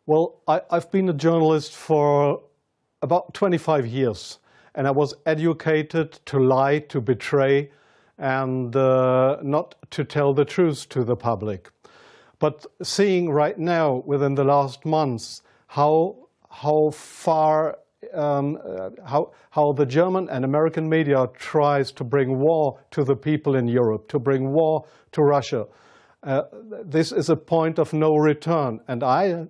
Well, I've been a journalist for about 25 years, and I was educated to lie, to betray, and not to tell the truth to the public. But seeing right now, within the last months, how far how the German and American media tries to bring war to the people in Europe, to bring war to Russia. This is a point of no return, and I'm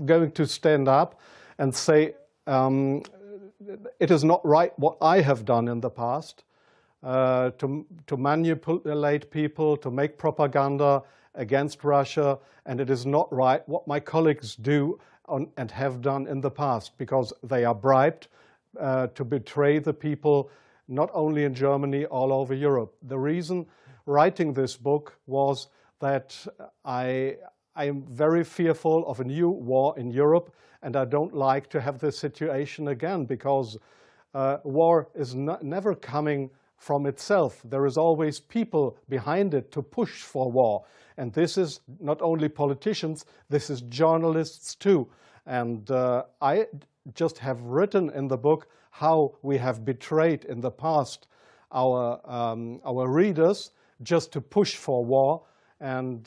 going to stand up and say it is not right what I have done in the past, to manipulate people, to make propaganda against Russia, and it is not right what my colleagues do and have done in the past, because they are bribed to betray the people, not only in Germany, all over Europe. The reason writing this book was that I am very fearful of a new war in Europe, and I don't like to have this situation again, because war is never coming from itself. There is always people behind it to push for war. And this is not only politicians, this is journalists too. And I just have written in the book how we have betrayed in the past our readers just to push for war, and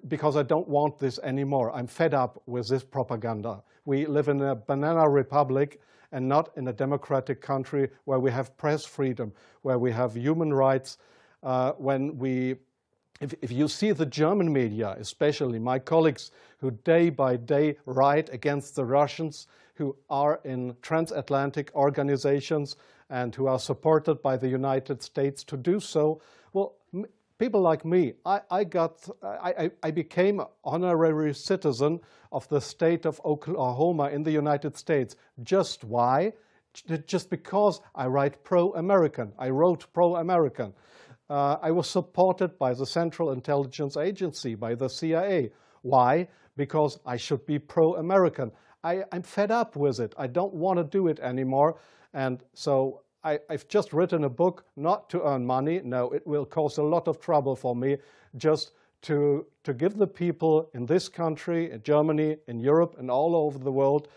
because I don't want this anymore. I'm fed up with this propaganda. We live in a banana republic and not in a democratic country where we have press freedom, where we have human rights. If you see the German media, especially my colleagues who day by day write against the Russians, who are in transatlantic organizations and who are supported by the United States to do so, well, people like me, I became an honorary citizen of the state of Oklahoma in the United States. Just why? Just because I write pro-American. I wrote pro-American. I was supported by the Central Intelligence Agency, by the CIA. Why? Because I should be pro-American. I'm fed up with it. I don't want to do it anymore. And so I've just written a book not to earn money. No, it will cause a lot of trouble for me, just to give the people in this country, in Germany, in Europe, and all over the world,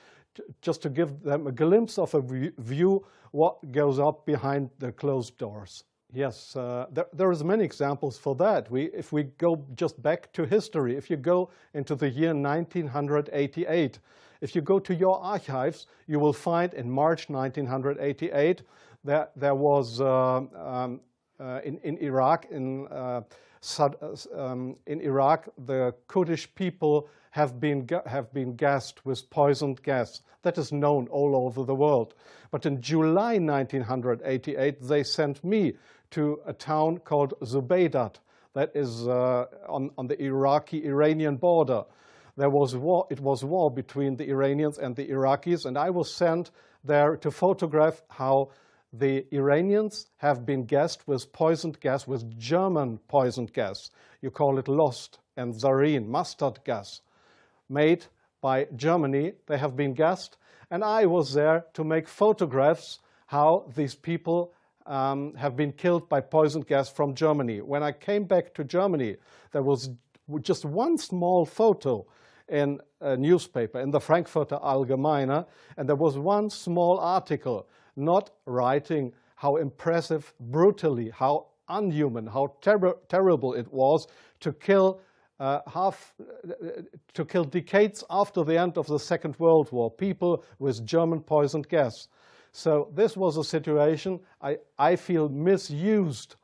just to give them a glimpse of a view what goes up behind the closed doors. Yes, there is many examples for that. If we go just back to history, if you go into the year 1988, if you go to your archives, you will find in March 1988 that there was in Iraq, the Kurdish people have been gassed with poisoned gas. That is known all over the world. But in July 1988, they sent me to a town called Zubaydat, that is on the Iraqi-Iranian border. There was war. It was war between the Iranians and the Iraqis, and I was sent there to photograph how the Iranians have been gassed with poisoned gas, with German poisoned gas. You call it Lost and Zarine, mustard gas, made by Germany. They have been gassed, and I was there to make photographs how these people have been killed by poisoned gas from Germany. When I came back to Germany, there was just one small photo in a newspaper, in the Frankfurter Allgemeine, and there was one small article not writing how impressive, brutally, how unhuman, how terrible it was to kill decades after the end of the Second World War, people with German poisoned gas. So this was a situation I feel misused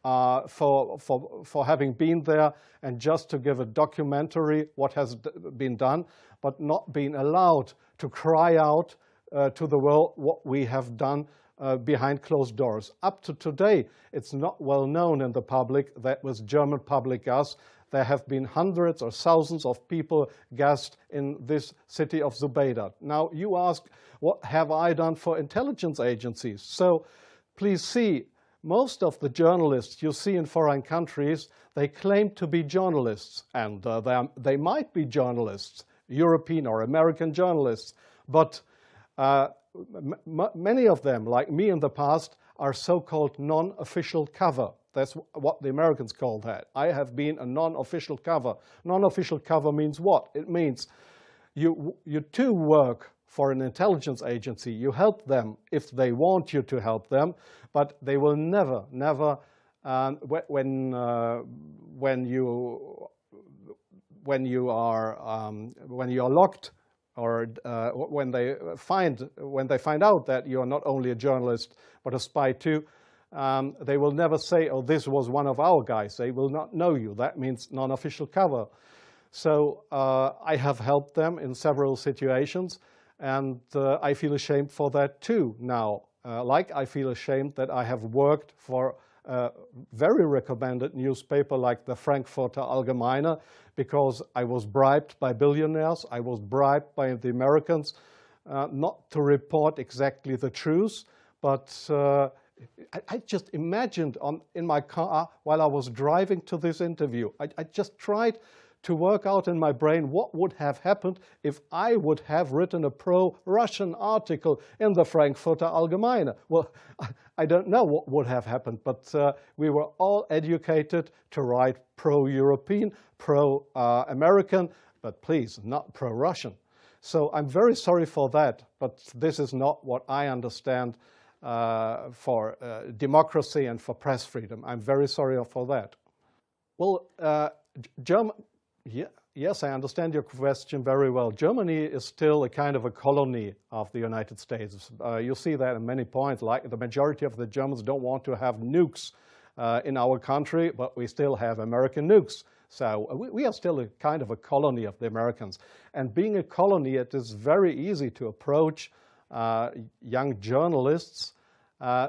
for having been there and just to give a documentary what has been done, but not being allowed to cry out to the world what we have done behind closed doors. Up to today, it's not well known in the public that with German public gas, there have been hundreds or thousands of people gassed in this city of Zubaydat. Now, you ask, what have I done for intelligence agencies? So, please see, most of the journalists you see in foreign countries, they claim to be journalists, and they might be journalists, European or American journalists, but many of them, like me in the past, are so-called non-official cover. That's what the Americans call that. I have been a non-official cover. Non-official cover means what? It means you too work for an intelligence agency. You help them if they want you to help them, but they will never, when you are locked, or when they find out that you are not only a journalist but a spy too, they will never say, "Oh, this was one of our guys." They will not know you. That means non-official cover. So I have helped them in several situations, and I feel ashamed for that too now. Like I feel ashamed that I have worked for a very recommended newspaper like the Frankfurter Allgemeine, because I was bribed by billionaires, I was bribed by the Americans not to report exactly the truth, but I just imagined in my car while I was driving to this interview, I just tried to work out in my brain what would have happened if I would have written a pro-Russian article in the Frankfurter Allgemeine. Well, I don't know what would have happened, but we were all educated to write pro-European, pro-American, but please, not pro-Russian. So I'm very sorry for that, but this is not what I understand for democracy and for press freedom. I'm very sorry for that. Well, yes, I understand your question very well. Germany is still a kind of a colony of the United States. You see that in many points, like the majority of the Germans don't want to have nukes in our country, but we still have American nukes. So we are still a kind of a colony of the Americans. And being a colony, it is very easy to approach young journalists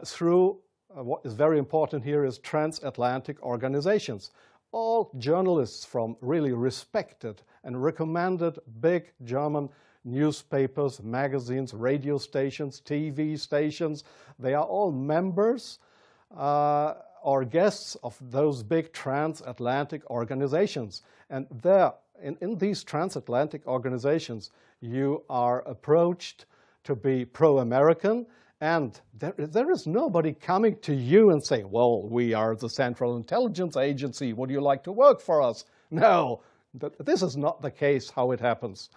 through what is very important here is transatlantic organizations. All journalists from really respected and recommended big German newspapers, magazines, radio stations, TV stations, they are all members or guests of those big transatlantic organizations. And there, in these transatlantic organizations, you are approached to be pro-American, and there is nobody coming to you and saying, well, we are the Central Intelligence Agency, would you like to work for us? No, this is not the case how it happens.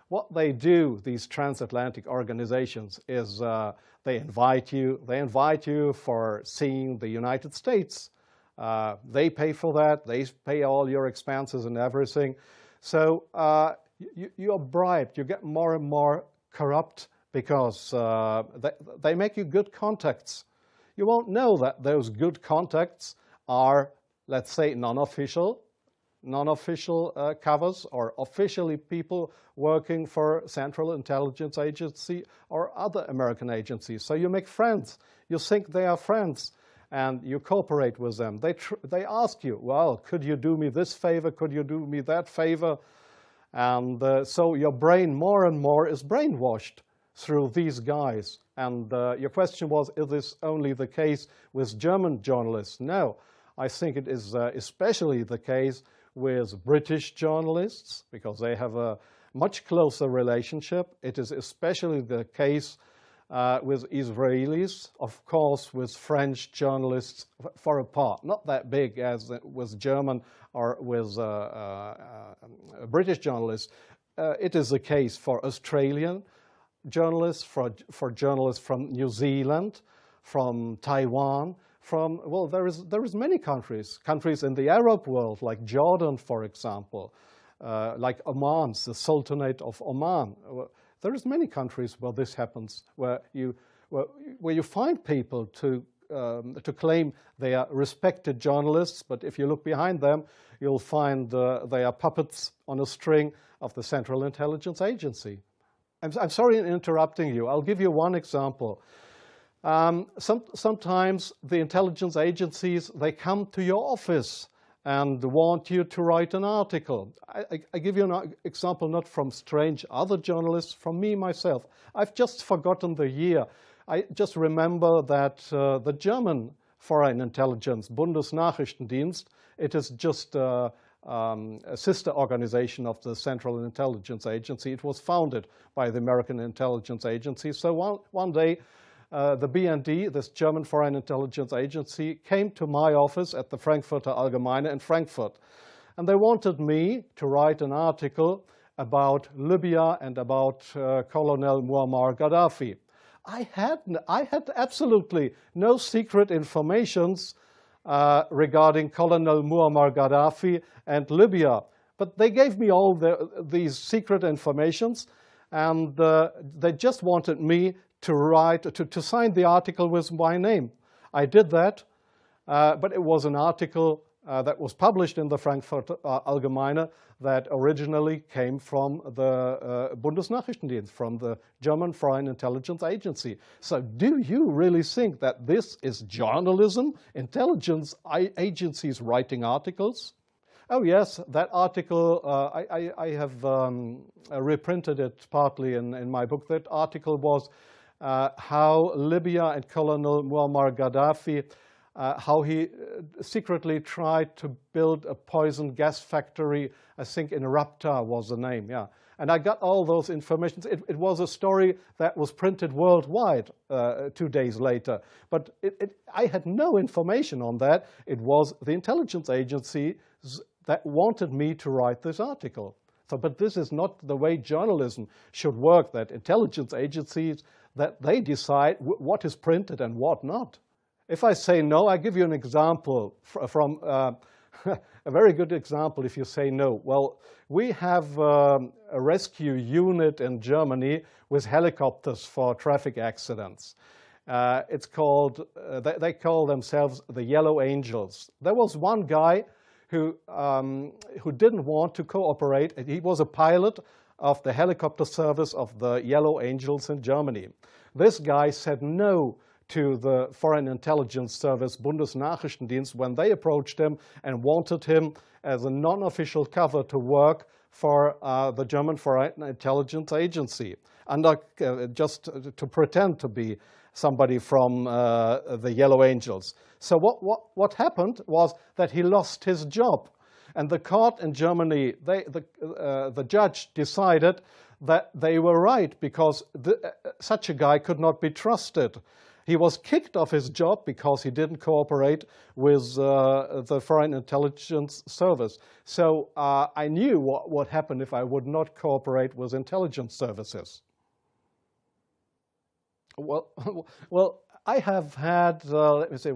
What they do, these transatlantic organizations, is they invite you for seeing the United States. They pay for that, they pay all your expenses and everything. So you are bribed, you get more and more corrupt, because they make you good contacts. You won't know that those good contacts are, let's say, non-official covers, or officially people working for Central Intelligence Agency or other American agencies. So you make friends. You think they are friends, and you cooperate with them. They ask you, well, could you do me this favor? Could you do me that favor? And so your brain more and more is brainwashed through these guys. And your question was, is this only the case with German journalists? No, I think it is especially the case with British journalists, because they have a much closer relationship. It is especially the case with Israelis, of course with French journalists for a part, not that big as with German or with British journalists. It is the case for Australian journalists, for journalists from New Zealand, from Taiwan, from, well, there is many countries in the Arab world, like Jordan, for example, like Oman, the Sultanate of Oman. There is many countries where this happens, where you find people to claim they are respected journalists, but if you look behind them, you'll find they are puppets on a string of the Central Intelligence Agency. I'm sorry in interrupting you. I'll give you one example. Sometimes the intelligence agencies, they come to your office and want you to write an article. I give you an example not from strange other journalists, from me myself. I've just forgotten the year. I just remember that the German Foreign Intelligence, Bundesnachrichtendienst, it is just a sister organization of the Central Intelligence Agency. It was founded by the American Intelligence Agency. So one day the BND, this German Foreign Intelligence Agency, came to my office at the Frankfurter Allgemeine in Frankfurt. And they wanted me to write an article about Libya and about Colonel Muammar Gaddafi. I had absolutely no secret informations regarding Colonel Muammar Gaddafi and Libya. But they gave me all these secret informations, and they just wanted me to write, to sign the article with my name. I did that, but it was an article that was published in the Frankfurter Allgemeine that originally came from the Bundesnachrichtendienst, from the German Foreign Intelligence Agency. So do you really think that this is journalism, intelligence agencies writing articles? Oh yes, that article, I have reprinted it partly in my book. That article was how Libya and Colonel Muammar Gaddafi, how he secretly tried to build a poison gas factory. I think in Rabta was the name, yeah. And I got all those informations. It was a story that was printed worldwide 2 days later. But I had no information on that. It was the intelligence agency that wanted me to write this article. So, but this is not the way journalism should work, that intelligence agencies, that they decide what is printed and what not. If I say no, I give you an example from a very good example if you say no. Well, we have a rescue unit in Germany with helicopters for traffic accidents. It's called, they call themselves the Yellow Angels. There was one guy who didn't want to cooperate. He was a pilot of the helicopter service of the Yellow Angels in Germany. This guy said no to the Foreign Intelligence Service, Bundesnachrichtendienst, when they approached him and wanted him as a non-official cover to work for the German Foreign Intelligence Agency, under, just to pretend to be somebody from the Yellow Angels. So what happened was that he lost his job. And the court in Germany, the judge decided that they were right, because such a guy could not be trusted. He was kicked off his job because he didn't cooperate with the Foreign Intelligence Service. So I knew what would happen if I would not cooperate with intelligence services. Well, I have had, let me say,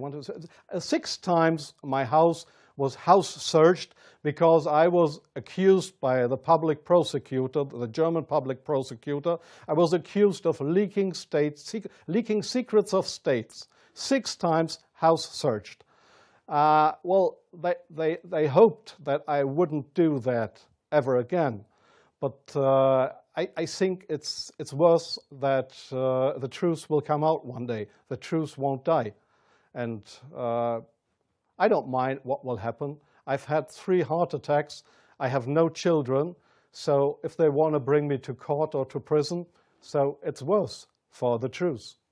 6 times my house was house searched because I was accused by the public prosecutor, the German public prosecutor. I was accused of leaking secrets of states. 6 times house searched. Well, they hoped that I wouldn't do that ever again. But I think it's worse that the truth will come out one day. The truth won't die. And I don't mind what will happen. I've had 3 heart attacks. I have no children. So if they want to bring me to court or to prison, so it's worse for the truth.